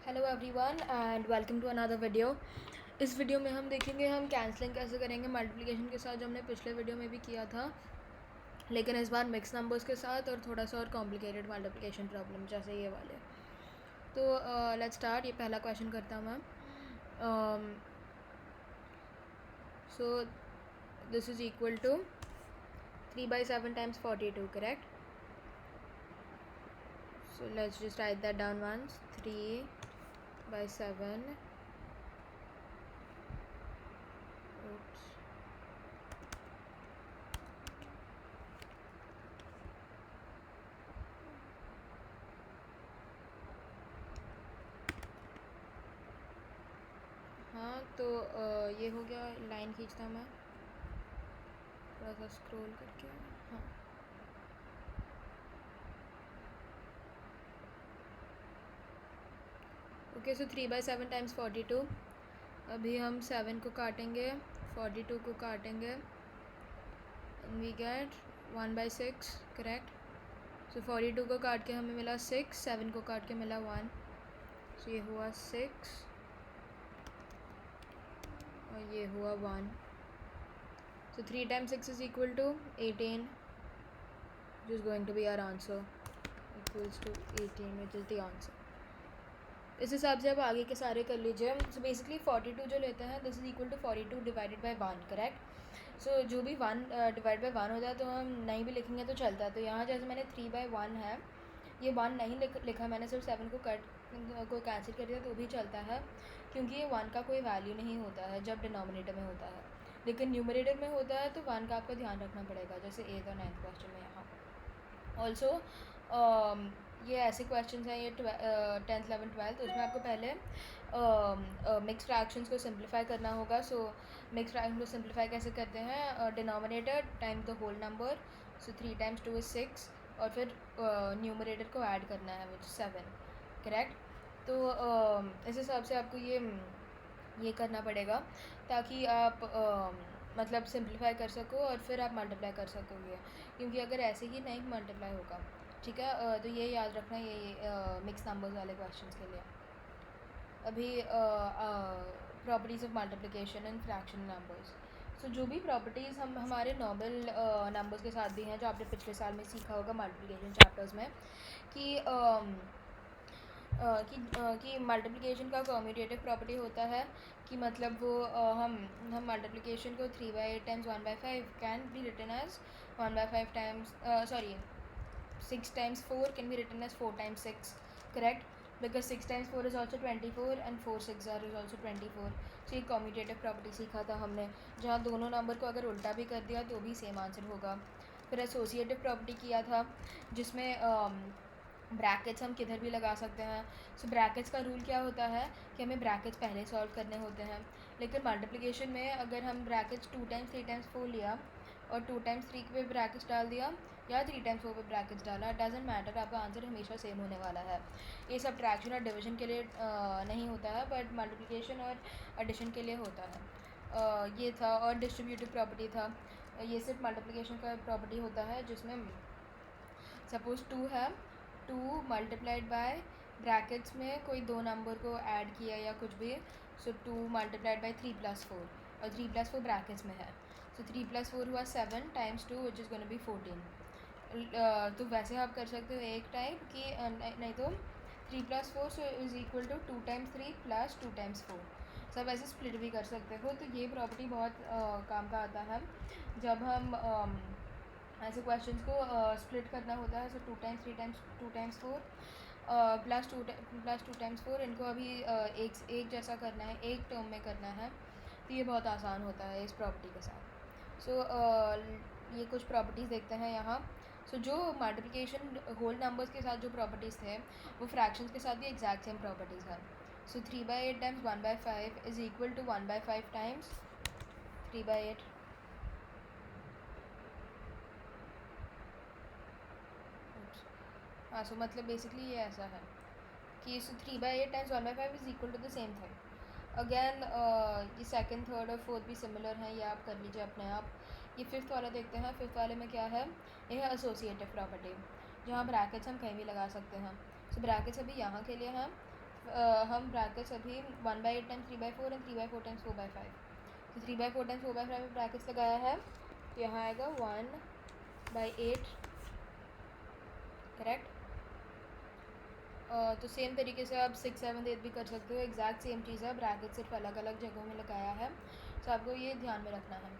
Hello everyone and welcome to another video. इस video में हम देखेंगे हम कैंसलिंग कैसे करेंगे मल्टीप्लिकेशन के साथ, जो हमने पिछले वीडियो में भी किया था, लेकिन इस बार मिक्स नंबर्स के साथ और थोड़ा सा और कॉम्प्लिकेटेड मल्टीप्लिकेशन प्रॉब्लम जैसे ये वाले। तो लेट्स स्टार्ट। ये पहला क्वेश्चन करता हूँ मैं। So this is equal to 3/7 times 42, correct? So let's just write that down once. 3/7. Oops. हाँ, तो ये हो गया। लाइन खींचता मैं थोड़ा सा स्क्रॉल करके। हाँ, ओके। सो 3/7 टाइम्स 42। अभी हम 7 को काटेंगे, 42 को काटेंगे, वी गेट 1/6, करेक्ट? सो 42 को काट के हमें मिला 6, 7 को काट के मिला 1, सो ये हुआ 6 और ये हुआ 1। So 3 times 6 is equal to 18, which is going to be our answer, equals to 18, which is the answer. इस हिसाब से आप आगे के सारे कर लीजिए। सो बेसिकली 42 जो लेते हैं, this is equal to 42 divided by 1, correct? So जो भी 1 डिवाइड बाई 1 होता है तो हम नहीं भी लिखेंगे तो चलता है। तो यहाँ जैसे मैंने 3/1 है, ये 1 नहीं लिखा मैंने, सिर्फ 7 को कैंसिल कर दिया तो भी चलता है, क्योंकि ये 1 का कोई वैल्यू नहीं होता है जब डिनोमिनेटर में होता है। लेकिन न्यूमरेटर में होता है तो 1 का आपको ध्यान रखना पड़ेगा, जैसे 8th और 9th क्वेश्चन में यहाँ। ऑल्सो ये ऐसे क्वेश्चन हैं, ये 10th 11th 12th, उसमें आपको पहले मिक्स फ्रैक्शंस को सिंप्लीफाई करना होगा। सो मिक्स फ्रैक्शन को सिंप्लीफाई कैसे करते हैं? Denominator time the whole number, so 3 times 2 is 6, और फिर न्यूमरेटर को ऐड करना है, विच 7, करेक्ट? तो इस हिसाब से आपको ये करना पड़ेगा ताकि आप मतलब सिंप्लीफाई कर सको और फिर आप मल्टीप्लाई कर सकोगे, क्योंकि अगर ऐसे ही नहीं मल्टीप्लाई होगा, ठीक है? तो ये याद रखना, ये मिक्स नंबर्स वाले क्वेश्चंस के लिए। अभी properties of multiplication and fraction numbers. So जो भी प्रॉपर्टीज़ हम हमारे नॉर्मल नंबर्स के साथ भी हैं, जो आपने पिछले साल में सीखा होगा मल्टीप्लिकेशन चैप्टर्स में, कि कि मल्टीप्लिकेशन का कम्यूटेटिव प्रॉपर्टी होता है, कि मतलब वो हम मल्टीप्लिकेशन को 3/8 times 1/5 can be written as 1/5 times 6 times 4 can be written as 4 times 6, correct? Because 6 times 4 is also 24 and 4 6 is also 24. So ये कम्यूटेटिव प्रॉपर्टी सीखा था हमने, जहाँ दोनों नंबर को अगर उल्टा भी कर दिया तो भी सेम आंसर होगा। फिर एसोसिएटिव प्रॉपर्टी किया था, जिसमें ब्रैकेट्स हम किधर भी लगा सकते हैं। सो ब्रैकेट्स का रूल क्या होता है कि हमें ब्रैकेट्स पहले सॉल्व करने होते हैं, लेकिन मल्टीप्लिकेशन में अगर हम ब्रैकेट्स 2 टाइम्स 3 टाइम्स 4 लिया और 2 टाइम्स 3 पे ब्रैकेट्स डाल दिया या 3 टाइम्स 4 पे ब्रैकेट्स डाला, इट डजेंट मैटर, आपका आंसर हमेशा सेम होने वाला है। ये सब्ट्रैक्शन और डिवीजन के लिए नहीं होता है, बट मल्टीप्लिकेशन और एडिशन के लिए होता है। ये था। और डिस्ट्रीब्यूटिव प्रॉपर्टी था, ये सिर्फ मल्टीप्लिकेशन का प्रॉपर्टी होता है, जिसमें सपोज 2 है, 2 मल्टीप्लाइड बाय ब्रैकेट्स में कोई दो नंबर को ऐड किया या कुछ भी, सो 2 मल्टीप्लाइड बाय 3 + 4, और 3 + 4 ब्रैकेट्स में है, सो 3 + 4 हुआ 7 times 2 which is gonna be 14। तो वैसे आप कर सकते हो एक टाइप कि नहीं तो 3 + 4 so is equal to 2 times 3 + 2 times 4। सब ऐसे स्प्लिट भी कर सकते हो। तो ये प्रॉपर्टी बहुत काम का आता है जब हम ऐसे क्वेश्चंस को स्प्लिट करना होता है। सो 2 टाइम्स 3 टाइम्स 2 टाइम्स 4 +2 टाइम्स 4, इनको अभी एक जैसा करना है, एक टर्म में करना है, तो ये बहुत आसान होता है इस प्रॉपर्टी के साथ। सो ये कुछ प्रॉपर्टीज़ देखते हैं यहाँ। सो जो मल्टीप्लिकेशन होल नंबर्स के साथ जो प्रॉपर्टीज़ थे, वो फ्रैक्शंस के साथ भी एग्जैक्ट सेम प्रॉपर्टीज़ हैं। So 3/8 times 1/5 is equal to 1/5 times 3/8। हाँ, सो मतलब बेसिकली ये ऐसा है कि 3/8 times 1/5 is equal to the same thing. Again ये सेकंड थर्ड और फोर्थ भी सिमिलर हैं, ये आप कर लीजिए अपने आप। ये फिफ्थ वाला देखते हैं। फिफ्थ वाले में क्या है? ये है एसोसिएटिव प्रॉपर्टी, जहाँ ब्रैकेट्स हम कहीं भी लगा सकते हैं। सो ब्रैकेट्स अभी यहाँ के लिए हैं, हम ब्रैकेट्स अभी 1/8 टाइम्स 3/4 एंड 3/4 टाइम्स 4/5, तो 3/4 टाइम्स 4/5 में ब्रैकेट्स लगाया है, तो यहाँ आएगा 1/8, करेक्ट। तो सेम तरीके से आप 6, 7, 8 भी कर सकते हो, एग्जैक्ट सेम चीज़ है, ब्रैकेट सिर्फ अलग अलग जगहों में लगाया है, तो आपको ये ध्यान में रखना है।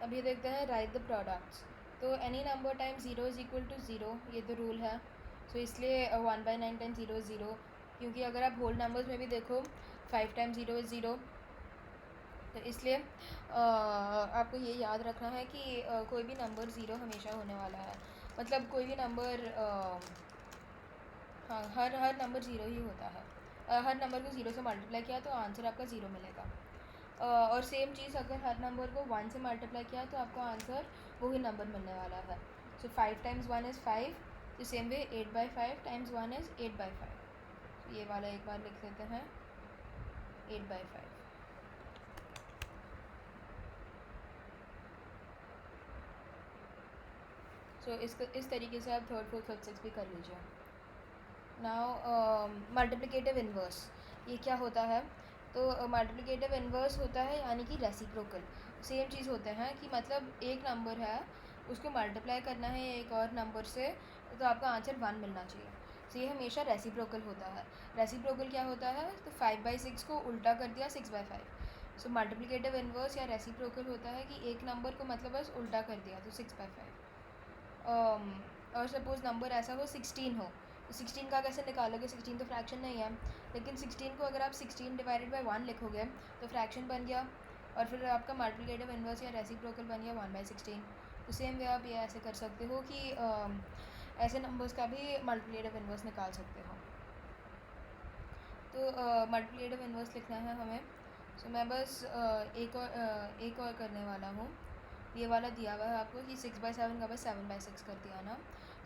अब ये देखते हैं राइट द प्रोडक्ट्स। तो any number time 0 is equal to 0, ये तो रूल है। सो इसलिए 1/9 टाइम 0 इज़ 0, क्योंकि अगर आप होल नंबर्स में भी देखो 5 टाइम 0 इज़ 0, तो इसलिए आपको ये याद रखना है कि कोई भी नंबर ज़ीरो हमेशा होने वाला है, मतलब कोई भी नंबर हाँ हर नंबर ज़ीरो ही होता है। हर नंबर को ज़ीरो से मल्टीप्लाई किया तो आंसर आपका ज़ीरो मिलेगा। और सेम चीज़ अगर हर नंबर को 1 से मल्टीप्लाई किया तो आपका आंसर वही नंबर मिलने वाला है। सो 5 टाइम्स 1 इज़ 5, तो सेम वे 8/5 टाइम्स 1 इज़ 8/5। तो ये वाला एक बार लिख लेते हैं 8/5। सो इस तरीके से आप 3rd 4th 5th 6th भी कर लीजिए। नाउ मल्टीप्लिकेटिव इन्वर्स, ये क्या होता है? तो मल्टीप्लिकेटिव इन्वर्स होता है यानी कि रेसिप्रोकल। सेम चीज़ होते हैं कि मतलब एक नंबर है, उसको मल्टीप्लाई करना है एक और नंबर से, तो आपका आंसर 1 मिलना चाहिए। तो ये हमेशा रेसिप्रोकल होता है। रेसिप्रोकल क्या होता है? तो 5/6 को उल्टा कर दिया 6/5। सो मल्टीप्लिकेटिव इन्वर्स या रेसिप्रोकल होता है कि एक नंबर को मतलब बस उल्टा कर दिया, तो 6/5। और सपोज़ नंबर ऐसा हो 16 हो, तो 16 का कैसे निकालोगे? 16 तो फ्रैक्शन नहीं है, लेकिन 16 को अगर आप 16 डिवाइडेड बाई 1 लिखोगे तो फ्रैक्शन बन गया, और फिर आपका मल्टीप्लिकेटिव इन्वर्स या रेसिप्रोकल बन गया 1/16। तो सेम वे आप ये ऐसे कर सकते हो कि ऐसे नंबर्स का भी मल्टीप्लिकेटिव इन्वर्स निकाल सकते हो। तो मल्टीप्लिकेटिव इन्वर्स लिखना है हमें। सो मैं बस एक और करने वाला हूँ। ये वाला दिया हुआ है आपको कि 6/7 का बस 7/6 कर दिया ना।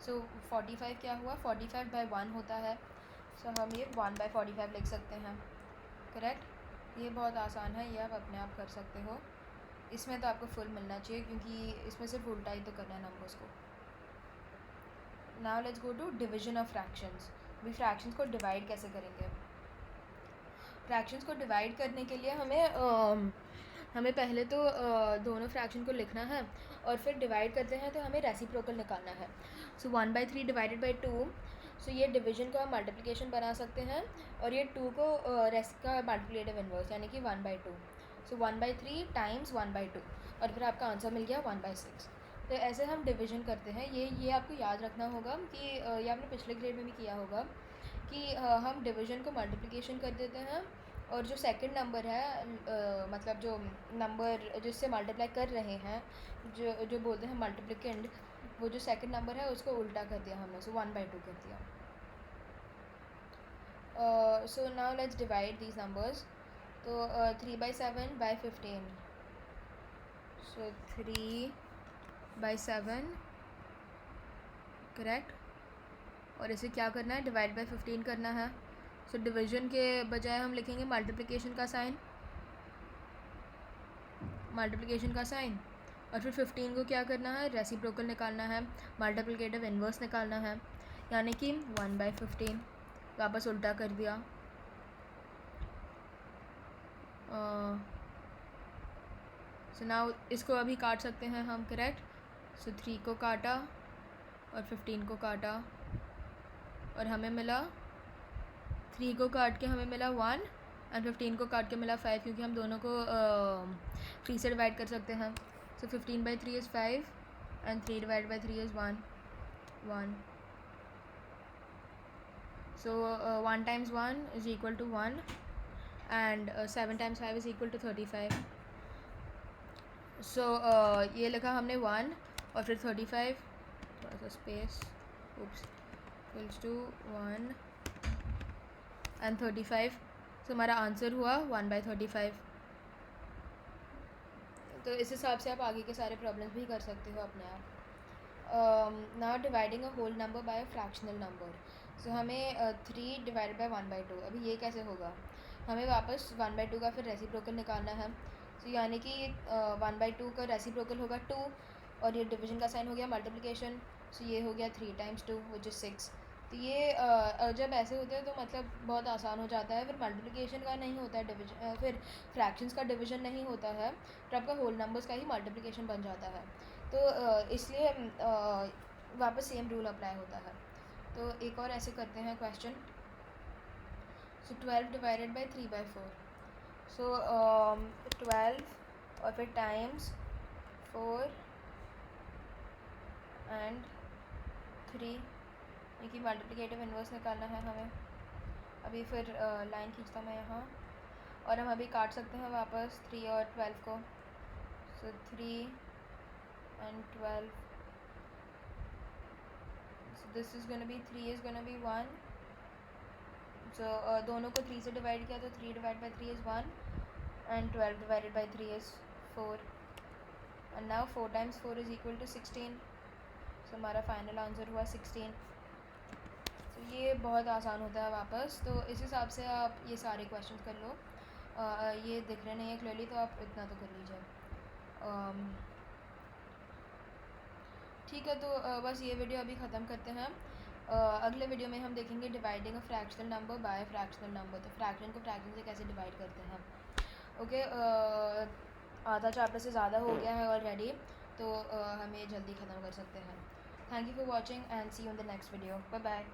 सो 45 क्या हुआ? 45/1 होता है। सो हम ये 1/45 लिख सकते हैं, करेक्ट। ये बहुत आसान है, ये आप अपने आप कर सकते हो। इसमें तो आपको फुल मिलना चाहिए क्योंकि इसमें सिर्फ उल्टा ही तो करना है नंबर्स को। Now let's go to division of fractions. अभी फ्रैक्शंस को डिवाइड कैसे करेंगे? फ्रैक्शंस को डिवाइड करने के लिए हमें पहले तो दोनों फ्रैक्शन को लिखना है, और फिर डिवाइड करते हैं तो हमें रेसिप्रोकल निकालना है। सो 1/3 डिवाइडेड बाई 2, सो ये डिवीजन का मल्टीप्लिकेशन बना सकते हैं, और ये 2 को रेस्ट का मल्टीप्लिकेटिव इन्वर्स यानी कि 1/2। सो 1/3 टाइम्स 1/2, और फिर आपका आंसर मिल गया 1/6। तो ऐसे हम डिवीजन करते हैं। ये आपको याद रखना होगा कि ये आपने पिछले ग्रेड में भी किया होगा कि हम डिवीजन को मल्टीप्लिकेशन कर देते हैं, और जो सेकंड नंबर है मतलब जो नंबर जिससे मल्टीप्लाई कर रहे हैं, जो बोलते हैं मल्टीप्लिकेंड, वो जो सेकंड नंबर है उसको उल्टा कर दिया हमने, सो 1/2 कर दिया। So now let's divide these numbers. तो 3/7/15, सो 3/7, करेक्ट। और इसे क्या करना है? डिवाइड बाई 15 करना है। सो डिवीजन के बजाय हम लिखेंगे मल्टीप्लिकेशन का साइन, और फिर 15 को क्या करना है? रेसिप्रोकल निकालना है, मल्टीप्लिकेटिव इन्वर्स निकालना है, यानी कि 1/15 वापस उल्टा कर दिया। सो नाउ इसको अभी काट सकते हैं हम, करेक्ट। सो 3 को काटा और 15 को काटा, और हमें मिला 3 को काट के हमें मिला 1, एंड 15 को काट के मिला 5, क्योंकि हम दोनों को 3 से डिवाइड कर सकते हैं। So 15/3 is 5, and 3 divide by 3 is 1। So 1 times 1 is equal to 1, and 7 times 5 is equal to 35। So ये लिखा हमने 1 और फिर 35, थोड़ा सा space, equals to 1 and 35। So हमारा आंसर हुआ 1/35। तो इस हिसाब से आप आगे के सारे प्रॉब्लम्स भी कर सकते हो अपने आप। Now dividing a whole number by a fractional number. So हमें 3 डिवाइडेड बाय 1/2, अभी ये कैसे होगा? हमें वापस 1/2 का फिर रेसिप्रोकल निकालना है। सो यानी कि 1/2 का रेसिप्रोकल होगा 2, और ये डिवीजन का साइन हो गया मल्टीप्लिकेशन। सो ये हो गया 3 टाइम्स 2 विच इज़ 6। तो ये जब ऐसे होते हैं तो मतलब बहुत आसान हो जाता है। फिर मल्टीप्लिकेशन का नहीं होता है डिवीजन, फिर फ्रैक्शंस का डिवीजन नहीं होता है, फिर आपका होल नंबर्स का ही मल्टीप्लिकेशन बन जाता है। तो इसलिए वापस सेम रूल अप्लाई होता है। तो एक और ऐसे करते हैं क्वेश्चन। So 12 divided by 3/4। सो 12 और फिर टाइम्स 4 एंड 3, इनकी मल्टीप्लिकेटिव इन्वर्स निकालना है हमें। अभी फिर लाइन खींचता मैं यहाँ, और हम अभी काट सकते हैं वापस 3 और 12 को। सो 3 and 12, so this is gonna be 3 is gonna be 1, so दोनों को 3 से डिवाइड किया तो 3 divide by 3 is 1 and 12 divided by 3 is 4, and now 4 times 4 is equal to 16, so हमारा फाइनल आंसर हुआ 16। तो ये बहुत आसान होता है वापस। तो इस हिसाब से आप ये सारे क्वेश्चंस कर लो। ये दिख रहे नहीं है क्लियरली तो आप इतना तो कर लीजिए। ठीक है, तो बस ये वीडियो अभी ख़त्म करते हैं। अगले वीडियो में हम देखेंगे dividing a fractional number by fractional number, तो फ्रैक्शन को फ्रैक्शन से कैसे डिवाइड करते हैं। ओके, आधा चैप्टर से ज़्यादा हो गया है ऑलरेडी, तो हमें जल्दी ख़त्म कर सकते हैं। Thank you for watching and see you in the next video. Bye bye.